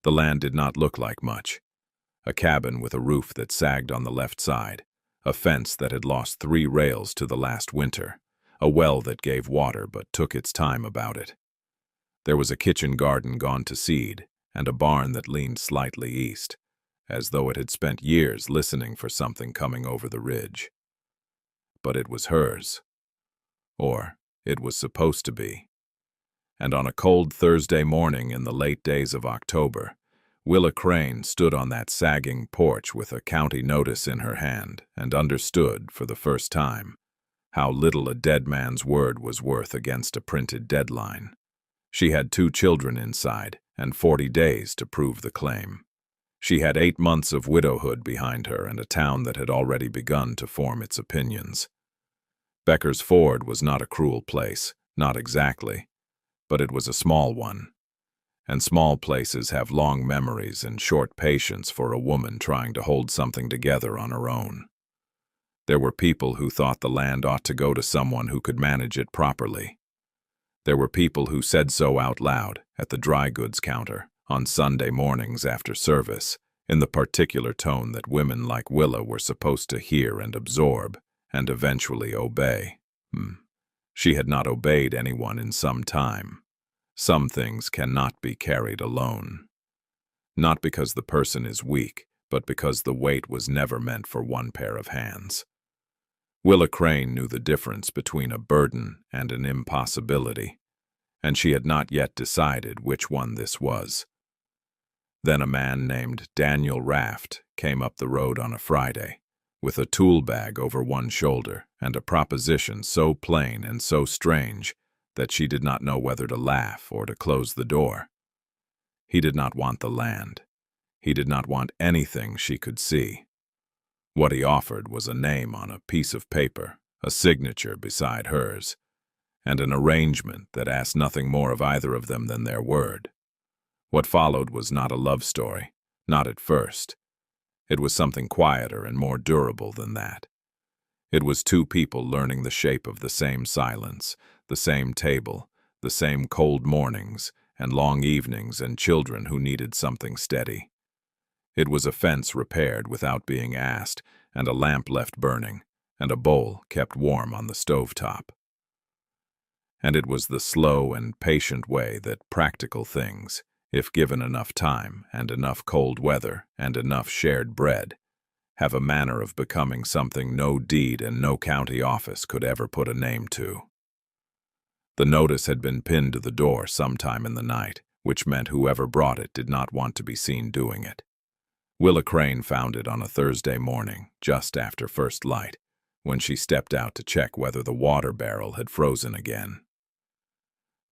The land did not look like much. A cabin with a roof that sagged on the left side, a fence that had lost 3 rails to the last winter, a well that gave water but took its time about it. There was a kitchen garden gone to seed, and a barn that leaned slightly east, as though it had spent years listening for something coming over the ridge. But it was hers. Or it was supposed to be. And on a cold Thursday morning in the late days of October, Willa Crane stood on that sagging porch with a county notice in her hand and understood, for the first time, how little a dead man's word was worth against a printed deadline. She had 2 children inside and 40 days to prove the claim. She had 8 months of widowhood behind her and a town that had already begun to form its opinions. Becker's Ford was not a cruel place, not exactly, but it was a small one. And small places have long memories and short patience for a woman trying to hold something together on her own. There were people who thought the land ought to go to someone who could manage it properly. There were people who said so out loud at the dry goods counter on Sunday mornings after service, in the particular tone that women like Willa were supposed to hear and absorb, and eventually obey. She had not obeyed anyone in some time. Some things cannot be carried alone. Not because the person is weak, but because the weight was never meant for one pair of hands. Willa Crane knew the difference between a burden and an impossibility, and she had not yet decided which one this was. Then a man named Daniel Raft came up the road on a Friday, with a tool bag over one shoulder and a proposition so plain and so strange that she did not know whether to laugh or to close the door. He did not want the land. He did not want anything she could see. What he offered was a name on a piece of paper, a signature beside hers, and an arrangement that asked nothing more of either of them than their word. What followed was not a love story, not at first. It was something quieter and more durable than that. It was 2 people learning the shape of the same silence, the same table, the same cold mornings and long evenings, and children who needed something steady. It was a fence repaired without being asked, and a lamp left burning, and a bowl kept warm on the stovetop. And it was the slow and patient way that practical things, if given enough time and enough cold weather and enough shared bread, have a manner of becoming something no deed and no county office could ever put a name to. The notice had been pinned to the door sometime in the night, which meant whoever brought it did not want to be seen doing it. Willa Crane found it on a Thursday morning, just after first light, when she stepped out to check whether the water barrel had frozen again.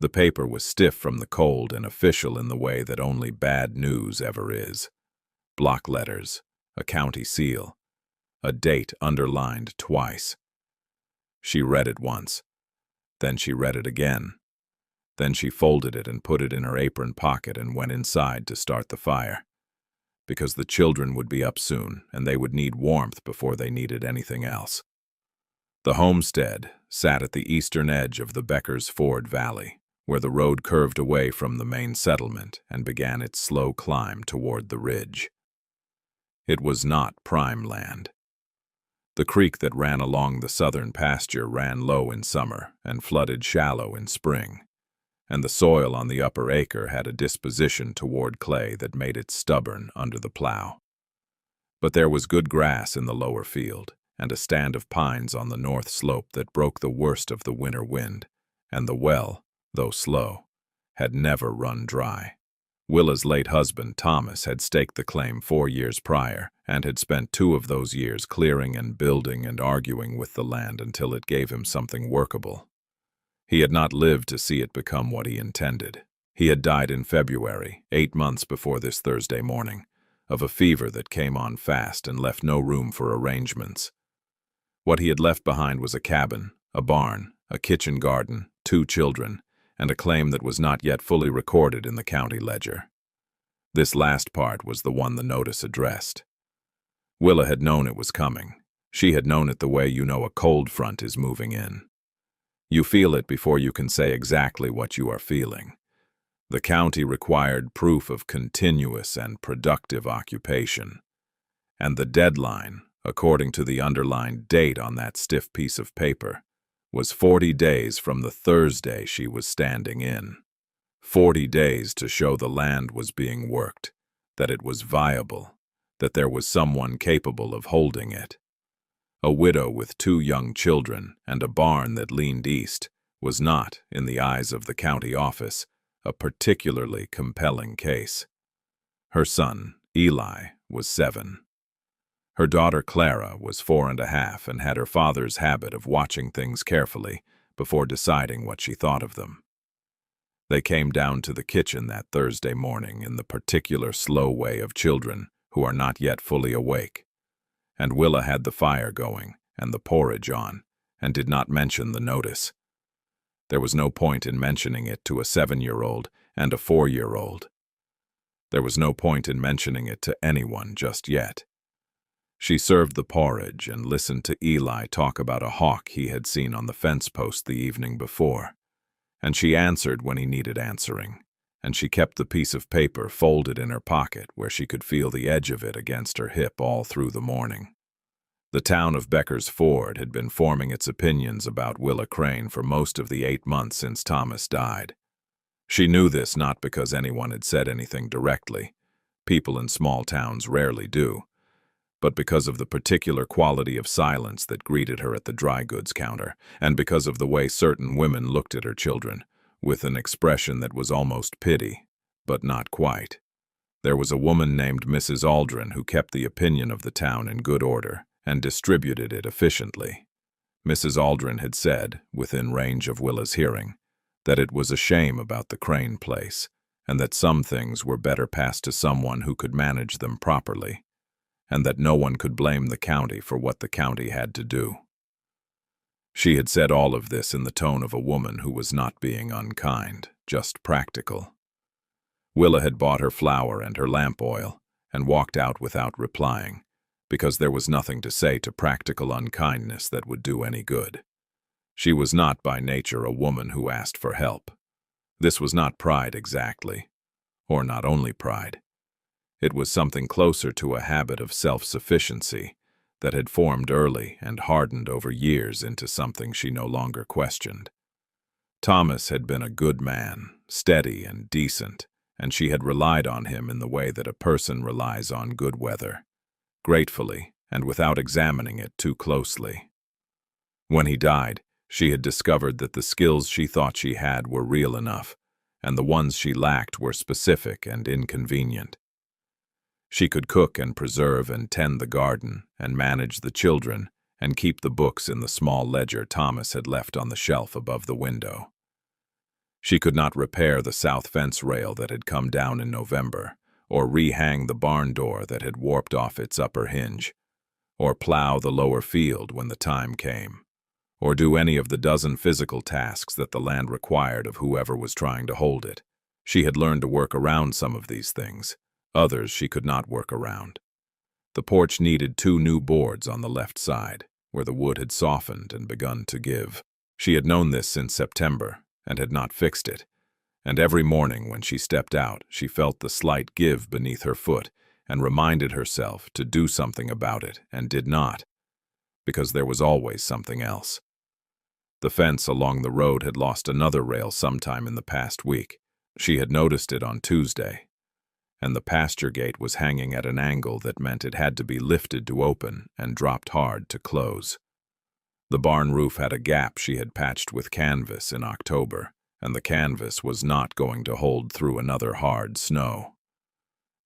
The paper was stiff from the cold and official in the way that only bad news ever is. Block letters, a county seal, a date underlined twice. She read it once. Then she read it again. Then she folded it and put it in her apron pocket and went inside to start the fire. Because the children would be up soon, and they would need warmth before they needed anything else. The Homestead sat at the eastern edge of the Becker's Ford Valley, where the road curved away from the main settlement and began its slow climb toward the ridge. It was not prime land. The creek that ran along the southern pasture ran low in summer and flooded shallow in spring, and the soil on the upper acre had a disposition toward clay that made it stubborn under the plow. But there was good grass in the lower field, and a stand of pines on the north slope that broke the worst of the winter wind, and the well, though slow, had never run dry. Willa's late husband, Thomas, had staked the claim 4 years prior, and had spent 2 of those years clearing and building and arguing with the land until it gave him something workable. He had not lived to see it become what he intended. He had died in February, 8 months before this Thursday morning, of a fever that came on fast and left no room for arrangements. What he had left behind was a cabin, a barn, a kitchen garden, 2 children, and a claim that was not yet fully recorded in the county ledger. This last part was the one the notice addressed. Willa had known it was coming. She had known it the way you know a cold front is moving in. You feel it before you can say exactly what you are feeling. The county required proof of continuous and productive occupation, and the deadline, according to the underlined date on that stiff piece of paper, was 40 days from the Thursday she was standing in. 40 days to show the land was being worked, that it was viable, that there was someone capable of holding it. A widow with 2 young children and a barn that leaned east was not, in the eyes of the county office, a particularly compelling case. Her son, Eli, was 7. Her daughter Clara was 4.5 and had her father's habit of watching things carefully before deciding what she thought of them. They came down to the kitchen that Thursday morning in the particular slow way of children who are not yet fully awake, and Willa had the fire going and the porridge on, and did not mention the notice. There was no point in mentioning it to a 7-year-old and a 4-year-old. There was no point in mentioning it to anyone just yet. She served the porridge and listened to Eli talk about a hawk he had seen on the fence post the evening before, and she answered when he needed answering, and she kept the piece of paper folded in her pocket where she could feel the edge of it against her hip all through the morning. The town of Becker's Ford had been forming its opinions about Willa Crane for most of the 8 months since Thomas died. She knew this not because anyone had said anything directly, people in small towns rarely do, but because of the particular quality of silence that greeted her at the dry goods counter, and because of the way certain women looked at her children, with an expression that was almost pity, but not quite. There was a woman named Mrs. Aldrin who kept the opinion of the town in good order and distributed it efficiently. Mrs. Aldrin had said, within range of Willa's hearing, that it was a shame about the Crane place, and that some things were better passed to someone who could manage them properly, and that no one could blame the county for what the county had to do. She had said all of this in the tone of a woman who was not being unkind, just practical. Willa had bought her flour and her lamp oil and walked out without replying, because there was nothing to say to practical unkindness that would do any good. She was not by nature a woman who asked for help. This was not pride exactly, or not only pride. It was something closer to a habit of self-sufficiency that had formed early and hardened over years into something she no longer questioned. Thomas had been a good man, steady and decent, and she had relied on him in the way that a person relies on good weather, gratefully and without examining it too closely. When he died, she had discovered that the skills she thought she had were real enough, and the ones she lacked were specific and inconvenient. She could cook and preserve and tend the garden and manage the children and keep the books in the small ledger Thomas had left on the shelf above the window. She could not repair the south fence rail that had come down in November, or rehang the barn door that had warped off its upper hinge, or plow the lower field when the time came, or do any of the dozen physical tasks that the land required of whoever was trying to hold it. She had learned to work around some of these things. Others she could not work around. The porch needed 2 new boards on the left side, where the wood had softened and begun to give. She had known this since September and had not fixed it, and every morning when she stepped out, she felt the slight give beneath her foot and reminded herself to do something about it and did not, because there was always something else. The fence along the road had lost another rail sometime in the past week. She had noticed it on Tuesday, and the pasture gate was hanging at an angle that meant it had to be lifted to open and dropped hard to close. The barn roof had a gap she had patched with canvas in October, and the canvas was not going to hold through another hard snow.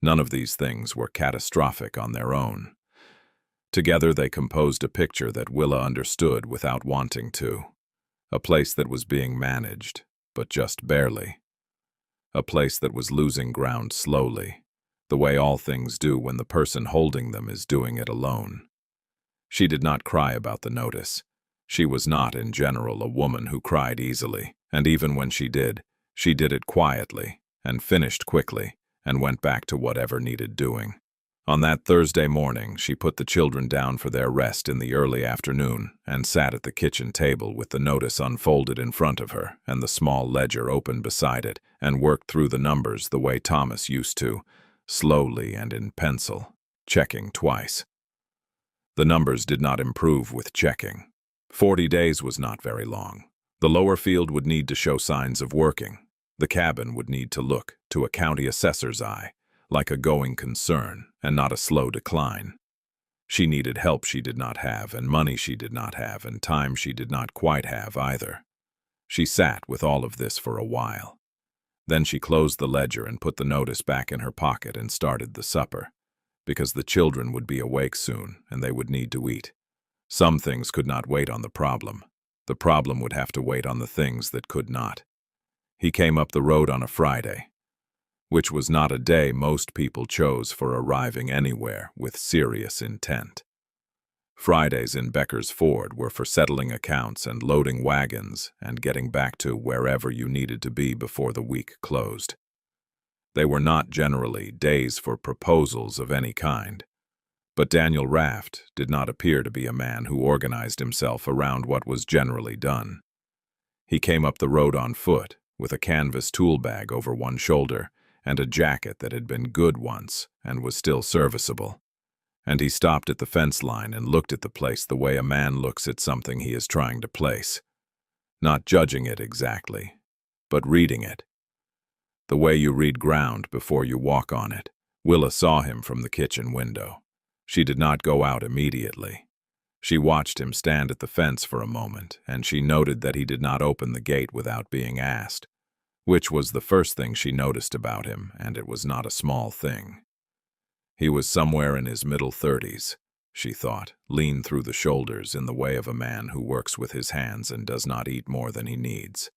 None of these things were catastrophic on their own. Together they composed a picture that Willa understood without wanting to, a place that was being managed, but just barely. A place that was losing ground slowly, the way all things do when the person holding them is doing it alone. She did not cry about the notice. She was not, in general, a woman who cried easily, and even when she did it quietly, and finished quickly, and went back to whatever needed doing. On that Thursday morning, she put the children down for their rest in the early afternoon and sat at the kitchen table with the notice unfolded in front of her and the small ledger open beside it and worked through the numbers the way Thomas used to, slowly and in pencil, checking twice. The numbers did not improve with checking. 40 days was not very long. The lower field would need to show signs of working. The cabin would need to look, to a county assessor's eye, like a going concern and not a slow decline. She needed help she did not have, and money she did not have, and time she did not quite have either. She sat with all of this for a while. Then she closed the ledger and put the notice back in her pocket and started the supper, because the children would be awake soon and they would need to eat. Some things could not wait on the problem. The problem would have to wait on the things that could not. He came up the road on a Friday, which was not a day most people chose for arriving anywhere with serious intent. Fridays in Becker's Ford were for settling accounts and loading wagons and getting back to wherever you needed to be before the week closed. They were not generally days for proposals of any kind, but Daniel Raft did not appear to be a man who organized himself around what was generally done. He came up the road on foot, with a canvas tool bag over one shoulder, and a jacket that had been good once and was still serviceable. And he stopped at the fence line and looked at the place the way a man looks at something he is trying to place. Not judging it exactly, but reading it. The way you read ground before you walk on it. Willa saw him from the kitchen window. She did not go out immediately. She watched him stand at the fence for a moment, and she noted that he did not open the gate without being asked, which was the first thing she noticed about him, and it was not a small thing. He was somewhere in his middle 30s, she thought, lean through the shoulders in the way of a man who works with his hands and does not eat more than he needs.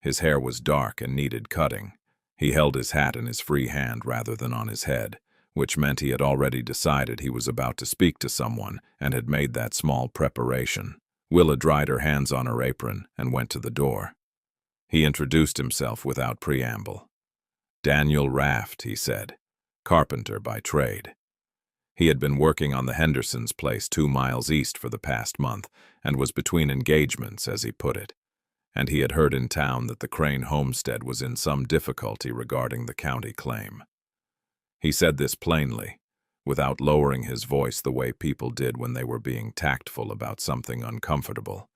His hair was dark and needed cutting. He held his hat in his free hand rather than on his head, which meant he had already decided he was about to speak to someone and had made that small preparation. Willa dried her hands on her apron and went to the door. He introduced himself without preamble. Daniel Raft, he said, carpenter by trade. He had been working on the Hendersons' place 2 miles east for the past month and was between engagements, as he put it, and he had heard in town that the Crane homestead was in some difficulty regarding the county claim. He said this plainly, without lowering his voice the way people did when they were being tactful about something uncomfortable.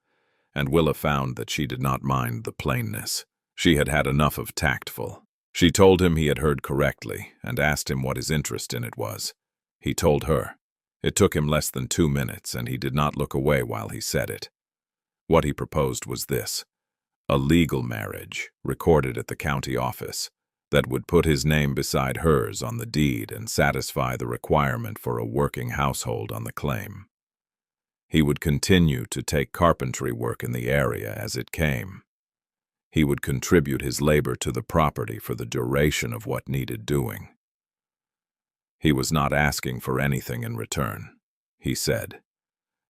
And Willa found that she did not mind the plainness. She had had enough of tactful. She told him he had heard correctly and asked him what his interest in it was. He told her. It took him less than 2 minutes, and he did not look away while he said it. What he proposed was this: a legal marriage, recorded at the county office, that would put his name beside hers on the deed and satisfy the requirement for a working household on the claim. He would continue to take carpentry work in the area as it came. He would contribute his labor to the property for the duration of what needed doing. He was not asking for anything in return, he said,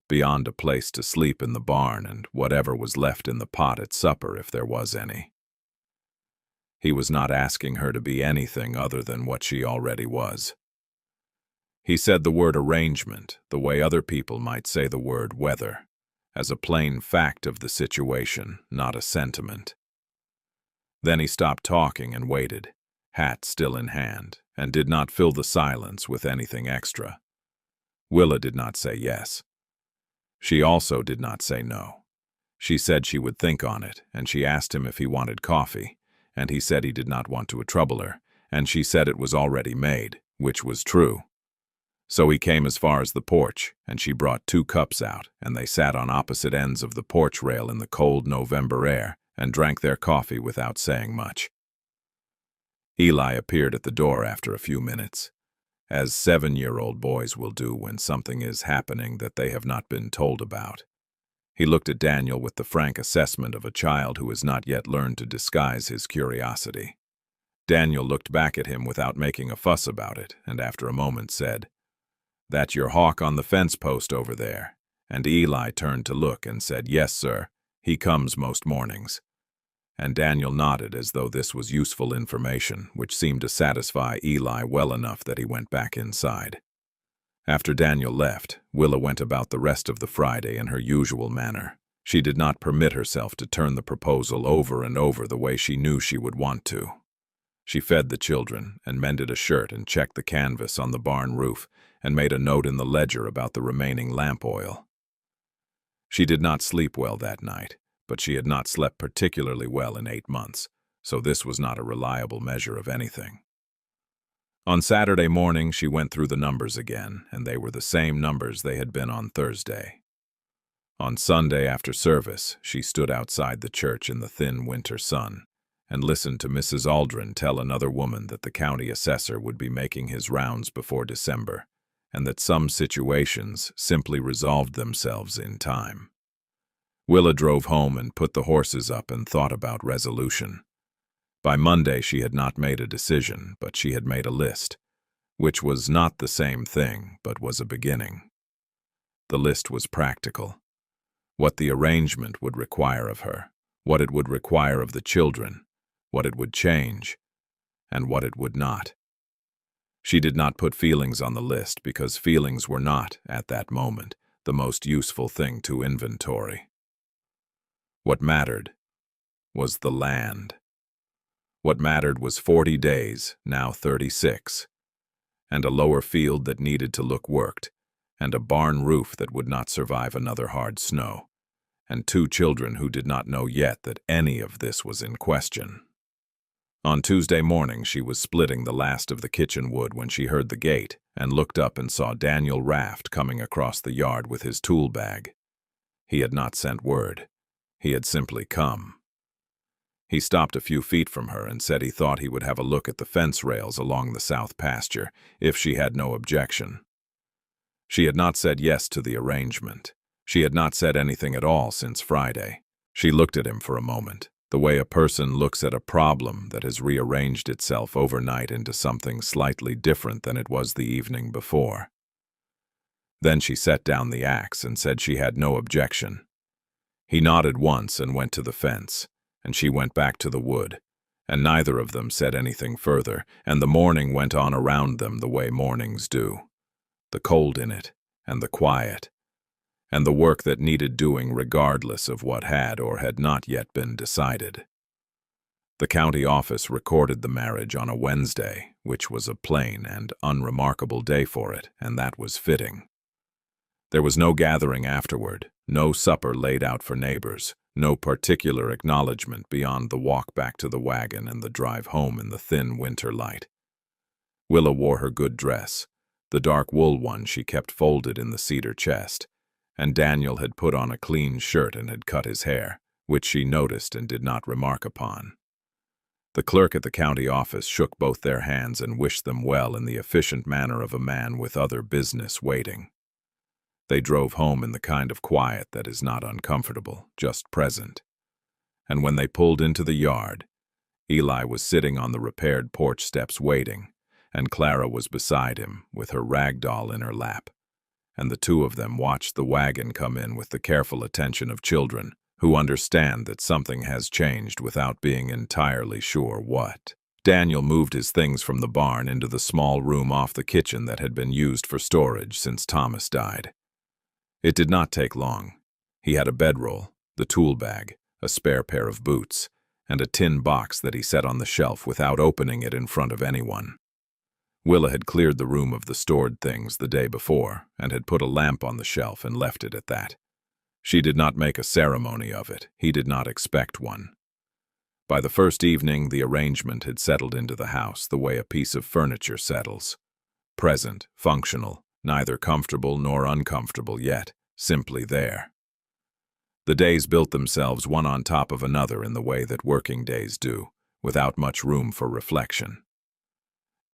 beyond a place to sleep in the barn and whatever was left in the pot at supper if there was any. He was not asking her to be anything other than what she already was. He said the word arrangement the way other people might say the word weather, as a plain fact of the situation, not a sentiment. Then he stopped talking and waited, hat still in hand, and did not fill the silence with anything extra. Willa did not say yes. She also did not say no. She said she would think on it, and she asked him if he wanted coffee, and he said he did not want to trouble her, and she said it was already made, which was true. So he came as far as the porch, and she brought 2 cups out, and they sat on opposite ends of the porch rail in the cold November air and drank their coffee without saying much. Eli appeared at the door after a few minutes, as 7-year-old boys will do when something is happening that they have not been told about. He looked at Daniel with the frank assessment of a child who has not yet learned to disguise his curiosity. Daniel looked back at him without making a fuss about it, and after a moment said, "That your hawk on the fence post over there?" And Eli turned to look and said, "Yes, sir. He comes most mornings." and Daniel nodded as though this was useful information, which seemed to satisfy Eli well enough that he went back inside. After Daniel left, Willa went about the rest of the Friday in her usual manner. She did not permit herself to turn the proposal over and over the way she knew she would want to. She fed the children and mended a shirt and checked the canvas on the barn roof and made a note in the ledger about the remaining lamp oil. She did not sleep well that night, but she had not slept particularly well in 8 months, so this was not a reliable measure of anything. On Saturday morning, she went through the numbers again, and they were the same numbers they had been on Thursday. On Sunday after service, she stood outside the church in the thin winter sun and listened to Mrs. Aldrin tell another woman that the county assessor would be making his rounds before December, and that some situations simply resolved themselves in time. Willa drove home and put the horses up and thought about resolution. By Monday she had not made a decision, but she had made a list, which was not the same thing, but was a beginning. The list was practical. What the arrangement would require of her, what it would require of the children, what it would change, and what it would not. She did not put feelings on the list because feelings were not, at that moment, the most useful thing to inventory. What mattered was the land. What mattered was 40 days, now 36, and a lower field that needed to look worked, and a barn roof that would not survive another hard snow, and 2 children who did not know yet that any of this was in question. On Tuesday morning, she was splitting the last of the kitchen wood when she heard the gate and looked up and saw Daniel Raft coming across the yard with his tool bag. He had not sent word. He had simply come. He stopped a few feet from her and said he thought he would have a look at the fence rails along the south pasture, if she had no objection. She had not said yes to the arrangement. She had not said anything at all since Friday. She looked at him for a moment, the way a person looks at a problem that has rearranged itself overnight into something slightly different than it was the evening before. Then she set down the axe and said she had no objection. He nodded once and went to the fence, and she went back to the wood, and neither of them said anything further, and the morning went on around them the way mornings do. The cold in it, and the quiet, and the work that needed doing regardless of what had or had not yet been decided. The county office recorded the marriage on a Wednesday, which was a plain and unremarkable day for it, and that was fitting. There was no gathering afterward, no supper laid out for neighbors, no particular acknowledgement beyond the walk back to the wagon and the drive home in the thin winter light. Willa wore her good dress, the dark wool one she kept folded in the cedar chest, and Daniel had put on a clean shirt and had cut his hair, which she noticed and did not remark upon. The clerk at the county office shook both their hands and wished them well in the efficient manner of a man with other business waiting. They drove home in the kind of quiet that is not uncomfortable, just present. And when they pulled into the yard, Eli was sitting on the repaired porch steps waiting, and Clara was beside him with her rag doll in her lap, and the 2 of them watched the wagon come in with the careful attention of children who understand that something has changed without being entirely sure what. Daniel moved his things from the barn into the small room off the kitchen that had been used for storage since Thomas died. It did not take long. He had a bedroll, the tool bag, a spare pair of boots, and a tin box that he set on the shelf without opening it in front of anyone. Willa had cleared the room of the stored things the day before and had put a lamp on the shelf and left it at that. She did not make a ceremony of it. He did not expect one. By the first evening, the arrangement had settled into the house the way a piece of furniture settles. Present, functional, neither comfortable nor uncomfortable yet, simply there. The days built themselves one on top of another in the way that working days do, without much room for reflection.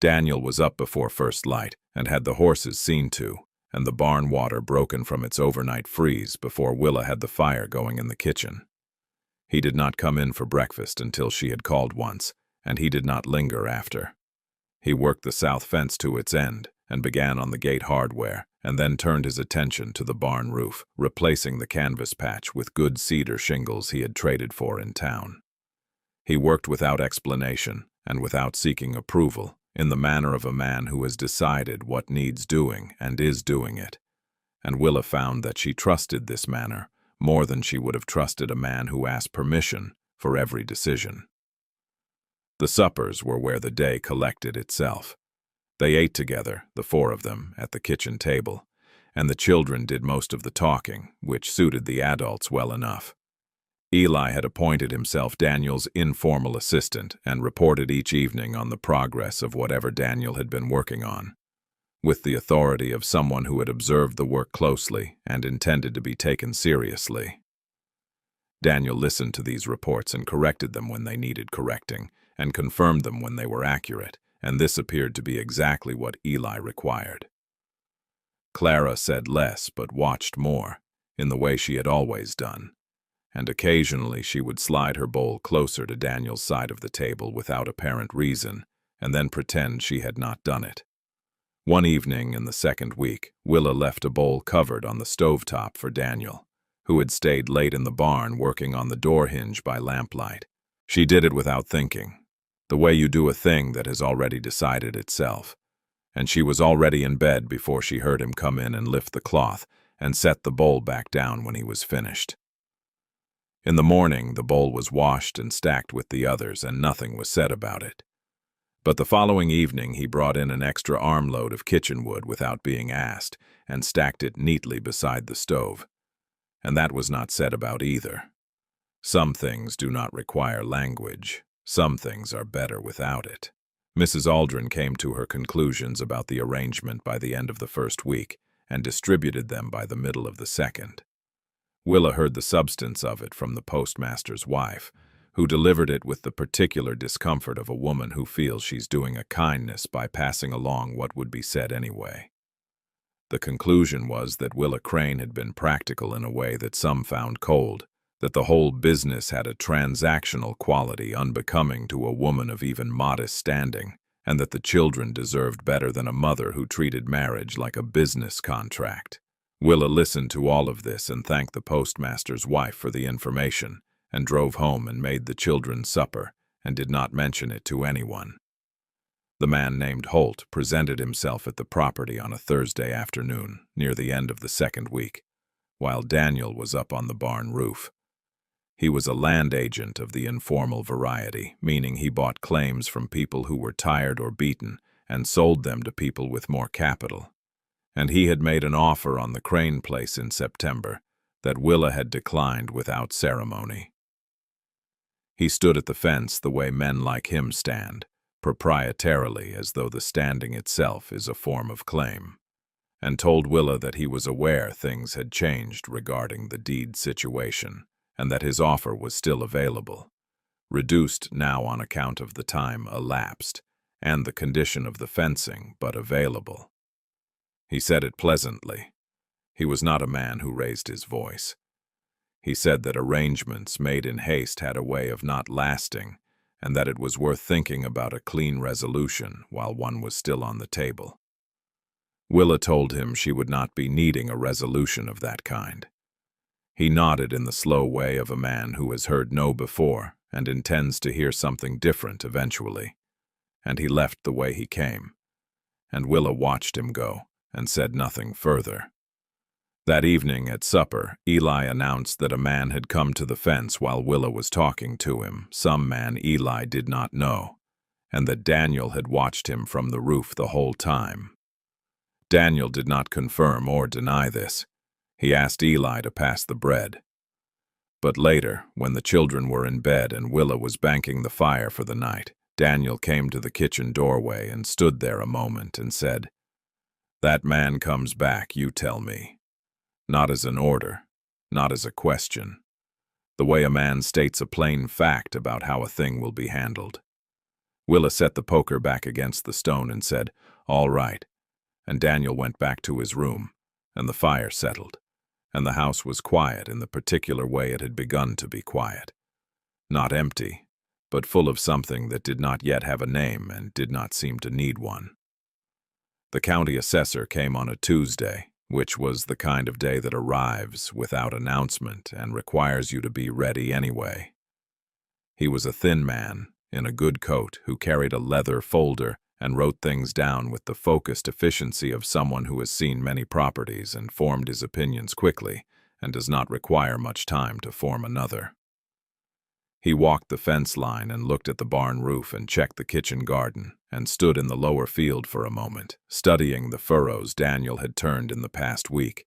Daniel was up before first light and had the horses seen to, and the barn water broken from its overnight freeze before Willa had the fire going in the kitchen. He did not come in for breakfast until she had called once, and he did not linger after. He worked the south fence to its end and began on the gate hardware, and then turned his attention to the barn roof, replacing the canvas patch with good cedar shingles he had traded for in town. He worked without explanation and without seeking approval, in the manner of a man who has decided what needs doing and is doing it. And Willa found that she trusted this manner more than she would have trusted a man who asked permission for every decision. The suppers were where the day collected itself. They ate together, the four of them, at the kitchen table, and the children did most of the talking, which suited the adults well enough. Eli had appointed himself Daniel's informal assistant and reported each evening on the progress of whatever Daniel had been working on, with the authority of someone who had observed the work closely and intended to be taken seriously. Daniel listened to these reports and corrected them when they needed correcting, and confirmed them when they were accurate, and this appeared to be exactly what Eli required. Clara said less but watched more, in the way she had always done, and occasionally she would slide her bowl closer to Daniel's side of the table without apparent reason, and then pretend she had not done it. One evening in the second week, Willa left a bowl covered on the stovetop for Daniel, who had stayed late in the barn working on the door hinge by lamplight. She did it without thinking, the way you do a thing that has already decided itself, and she was already in bed before she heard him come in and lift the cloth and set the bowl back down when he was finished. In the morning, the bowl was washed and stacked with the others, and nothing was said about it. But the following evening he brought in an extra armload of kitchen wood without being asked, and stacked it neatly beside the stove. And that was not said about either. Some things do not require language. Some things are better without it. Mrs. Aldrin came to her conclusions about the arrangement by the end of the first week, and distributed them by the middle of the second. Willa heard the substance of it from the postmaster's wife, who delivered it with the particular discomfort of a woman who feels she's doing a kindness by passing along what would be said anyway. The conclusion was that Willa Crane had been practical in a way that some found cold, that the whole business had a transactional quality unbecoming to a woman of even modest standing, and that the children deserved better than a mother who treated marriage like a business contract. Willa listened to all of this and thanked the postmaster's wife for the information, and drove home and made the children supper, and did not mention it to anyone. The man named Holt presented himself at the property on a Thursday afternoon, near the end of the second week, while Daniel was up on the barn roof. He was a land agent of the informal variety, meaning he bought claims from people who were tired or beaten and sold them to people with more capital. And he had made an offer on the Crane place in September that Willa had declined without ceremony. He stood at the fence the way men like him stand, proprietarily, as though the standing itself is a form of claim, and told Willa that he was aware things had changed regarding the deed situation, and that his offer was still available, reduced now on account of the time elapsed and the condition of the fencing, but available. He said it pleasantly. He was not a man who raised his voice. He said that arrangements made in haste had a way of not lasting, and that it was worth thinking about a clean resolution while one was still on the table. Willa told him she would not be needing a resolution of that kind. He nodded in the slow way of a man who has heard no before and intends to hear something different eventually, and he left the way he came, and Willa watched him go and said nothing further. That evening at supper, Eli announced that a man had come to the fence while Willa was talking to him, some man Eli did not know, and that Daniel had watched him from the roof the whole time. Daniel did not confirm or deny this. He asked Eli to pass the bread. But later, when the children were in bed and Willa was banking the fire for the night, Daniel came to the kitchen doorway and stood there a moment and said, "That man comes back, you tell me. Not as an order, not as a question. The way a man states a plain fact about how a thing will be handled." Willa set the poker back against the stone and said, "All right," and Daniel went back to his room, and the fire settled, and the house was quiet in the particular way it had begun to be quiet. Not empty, but full of something that did not yet have a name and did not seem to need one. The county assessor came on a Tuesday, which was the kind of day that arrives without announcement and requires you to be ready anyway. He was a thin man, in a good coat, who carried a leather folder and wrote things down with the focused efficiency of someone who has seen many properties and formed his opinions quickly and does not require much time to form another. He walked the fence line and looked at the barn roof and checked the kitchen garden and stood in the lower field for a moment, studying the furrows Daniel had turned in the past week,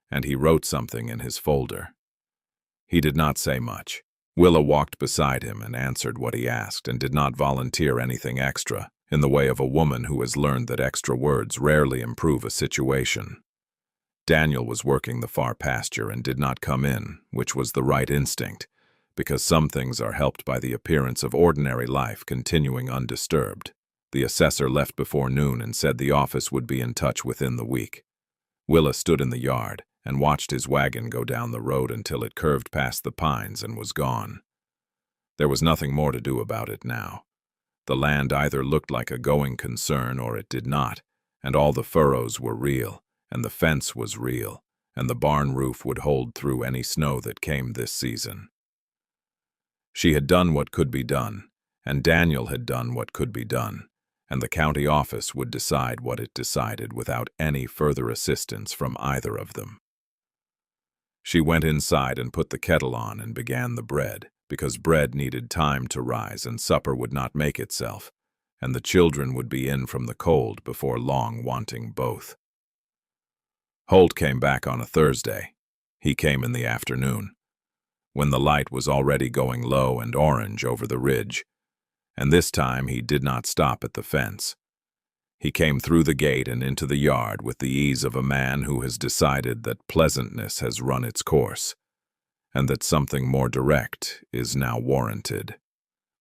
and he wrote something in his folder. He did not say much. Willa walked beside him and answered what he asked and did not volunteer anything extra, in the way of a woman who has learned that extra words rarely improve a situation. Daniel was working the far pasture and did not come in, which was the right instinct, because some things are helped by the appearance of ordinary life continuing undisturbed. The assessor left before noon and said the office would be in touch within the week. Willa stood in the yard and watched his wagon go down the road until it curved past the pines and was gone. There was nothing more to do about it now. The land either looked like a going concern or it did not, and all the furrows were real, and the fence was real, and the barn roof would hold through any snow that came this season. She had done what could be done, and Daniel had done what could be done, and the county office would decide what it decided without any further assistance from either of them. She went inside and put the kettle on and began the bread, because bread needed time to rise and supper would not make itself, and the children would be in from the cold before long wanting both. Holt came back on a Thursday. He came in the afternoon, when the light was already going low and orange over the ridge, and this time he did not stop at the fence. He came through the gate and into the yard with the ease of a man who has decided that pleasantness has run its course, and that something more direct is now warranted.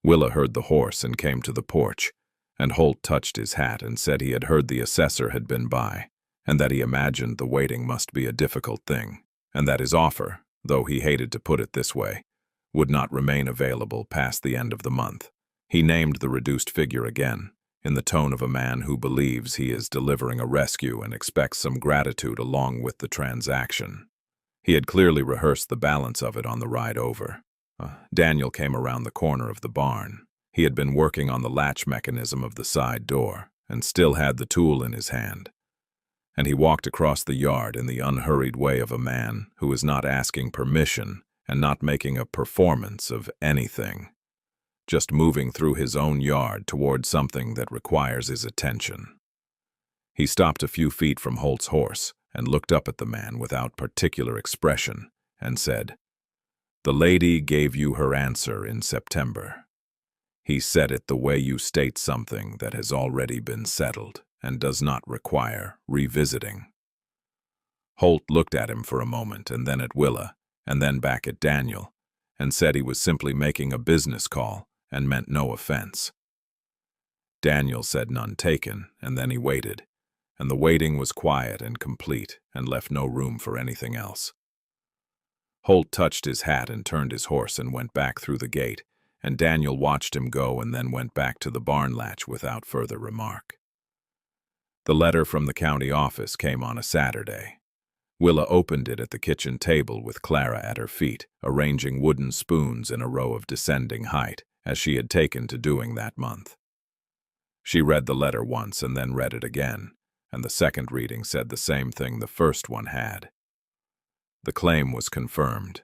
Willa heard the horse and came to the porch, and Holt touched his hat and said he had heard the assessor had been by, and that he imagined the waiting must be a difficult thing, and that his offer, though he hated to put it this way, would not remain available past the end of the month. He named the reduced figure again, in the tone of a man who believes he is delivering a rescue and expects some gratitude along with the transaction. He had clearly rehearsed the balance of it on the ride over. Daniel came around the corner of the barn. He had been working on the latch mechanism of the side door, and still had the tool in his hand. And he walked across the yard in the unhurried way of a man who is not asking permission and not making a performance of anything, just moving through his own yard toward something that requires his attention. He stopped a few feet from Holt's horse and looked up at the man without particular expression and said, "The lady gave you her answer in September. He said it the way you state something that has already been settled and does not require revisiting." Holt looked at him for a moment and then at Willa and then back at Daniel and said he was simply making a business call and meant no offense. Daniel said none taken, and then he waited, and the waiting was quiet and complete and left no room for anything else. Holt touched his hat and turned his horse and went back through the gate, and Daniel watched him go and then went back to the barn latch without further remark. The letter from the county office came on a Saturday. Willa opened it at the kitchen table with Clara at her feet, arranging wooden spoons in a row of descending height, as she had taken to doing that month. She read the letter once and then read it again, and the second reading said the same thing the first one had. The claim was confirmed.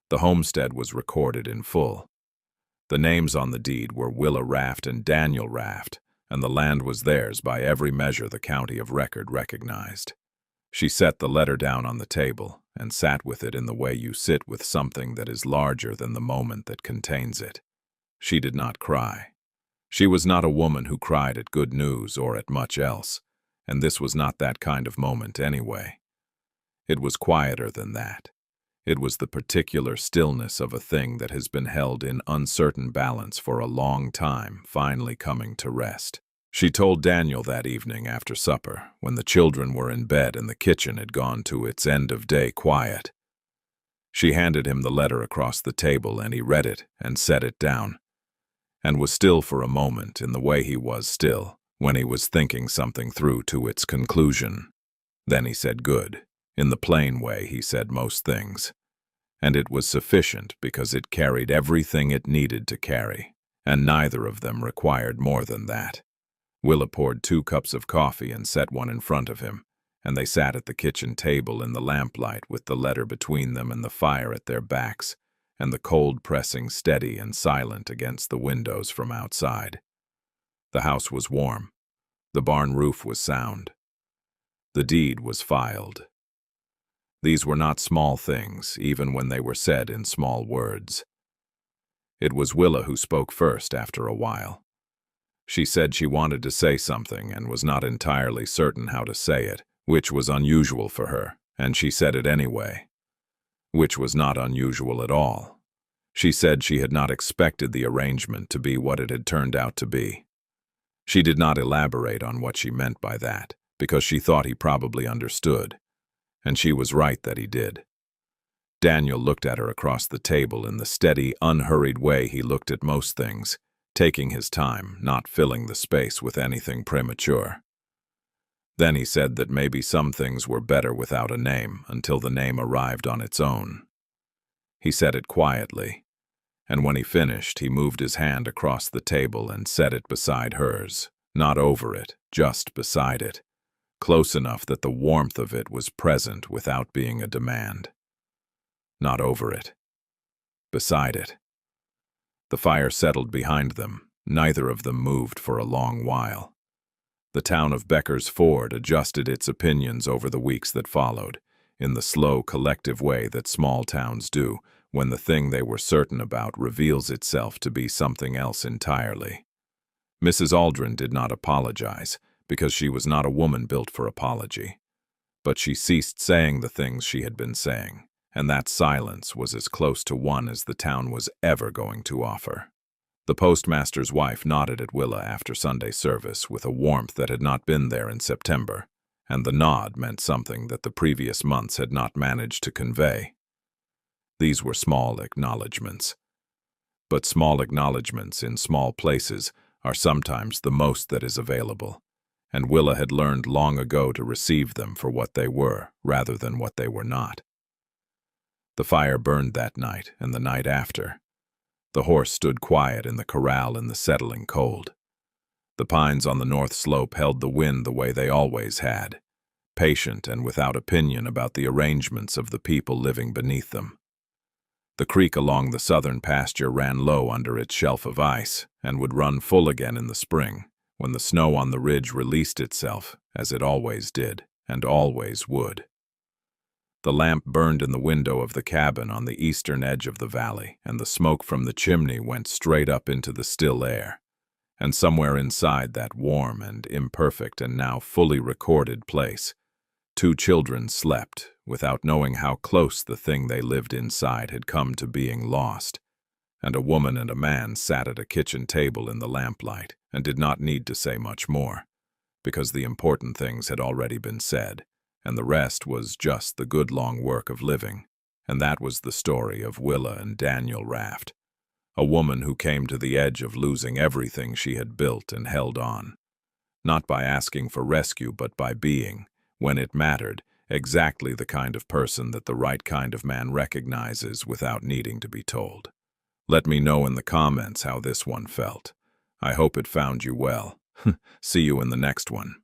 The homestead was recorded in full. The names on the deed were Willa Raft and Daniel Raft, and the land was theirs by every measure the county of record recognized. She set the letter down on the table and sat with it in the way you sit with something that is larger than the moment that contains it. She did not cry. She was not a woman who cried at good news or at much else, and this was not that kind of moment anyway. It was quieter than that. It was the particular stillness of a thing that has been held in uncertain balance for a long time, finally coming to rest. She told Daniel that evening after supper, when the children were in bed and the kitchen had gone to its end-of-day quiet. She handed him the letter across the table, and he read it and set it down, and was still for a moment in the way he was still when he was thinking something through to its conclusion. Then he said good. In the plain way he said most things, and it was sufficient because it carried everything it needed to carry, and neither of them required more than that. Willa poured 2 cups of coffee and set one in front of him, and they sat at the kitchen table in the lamplight with the letter between them and the fire at their backs, and the cold pressing steady and silent against the windows from outside. The house was warm. The barn roof was sound. The deed was filed. These were not small things, even when they were said in small words. It was Willa who spoke first after a while. She said she wanted to say something and was not entirely certain how to say it, which was unusual for her, and she said it anyway. Which was not unusual at all. She said she had not expected the arrangement to be what it had turned out to be. She did not elaborate on what she meant by that, because she thought he probably understood, and she was right that he did. Daniel looked at her across the table in the steady, unhurried way he looked at most things, taking his time, not filling the space with anything premature. Then he said that maybe some things were better without a name until the name arrived on its own. He said it quietly, and when he finished, he moved his hand across the table and set it beside hers, not over it, just beside it, close enough that the warmth of it was present without being a demand. Not over it. Beside it. The fire settled behind them. Neither of them moved for a long while. The town of Becker's Ford adjusted its opinions over the weeks that followed, in the slow, collective way that small towns do when the thing they were certain about reveals itself to be something else entirely. Mrs. Aldrin did not apologize, because she was not a woman built for apology. But she ceased saying the things she had been saying, and that silence was as close to one as the town was ever going to offer. The postmaster's wife nodded at Willa after Sunday service with a warmth that had not been there in September, and the nod meant something that the previous months had not managed to convey. These were small acknowledgments. But small acknowledgments in small places are sometimes the most that is available, and Willa had learned long ago to receive them for what they were rather than what they were not. The fire burned that night and the night after. The horse stood quiet in the corral in the settling cold. The pines on the north slope held the wind the way they always had, patient and without opinion about the arrangements of the people living beneath them. The creek along the southern pasture ran low under its shelf of ice and would run full again in the spring, when the snow on the ridge released itself, as it always did, and always would. The lamp burned in the window of the cabin on the eastern edge of the valley, and the smoke from the chimney went straight up into the still air. And somewhere inside that warm and imperfect and now fully recorded place, 2 children slept, without knowing how close the thing they lived inside had come to being lost, and a woman and a man sat at a kitchen table in the lamplight and did not need to say much more, because the important things had already been said, and the rest was just the good long work of living, and that was the story of Willa and Daniel Raft, a woman who came to the edge of losing everything she had built and held on, not by asking for rescue but by being, when it mattered, exactly the kind of person that the right kind of man recognizes without needing to be told. Let me know in the comments how this one felt. I hope it found you well. See you in the next one.